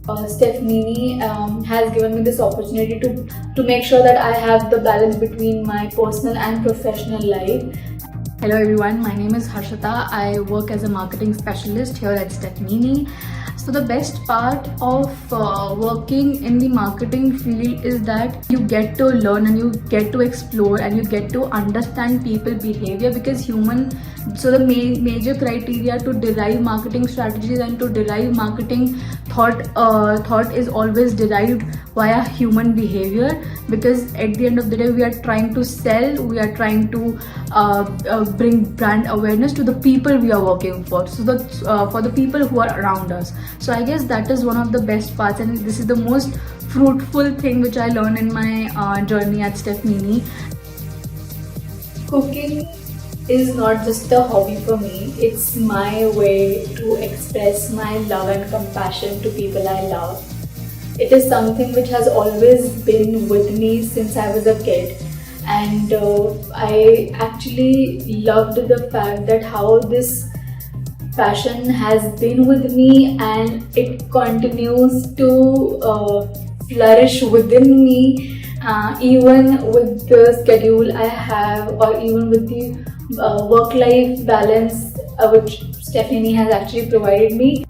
Stefanini has given me this opportunity to make sure that I have the balance between my personal and professional life. Hello everyone, my name is Harshita. I work as a marketing specialist here at Stefanini. So the best part of working in the marketing field is that you get to learn and you get to explore and you get to understand people behavior, because so the major criteria to derive marketing strategies and to derive marketing thought is always derived via human behavior, because at the end of the day we are trying to sell, we are trying to bring brand awareness to the people we are working for, so that for the people who are around us. So I guess that is one of the best parts, and this is the most fruitful thing which I learned in my journey at Stefanini. Cooking is not just a hobby for me, it's my way to express my love and compassion to people I love. It is something which has always been with me since I was a kid, and I actually loved the fact that how this passion has been with me and it continues to flourish within me, even with the schedule I have, or even with the work-life balance which Stefanini has actually provided me.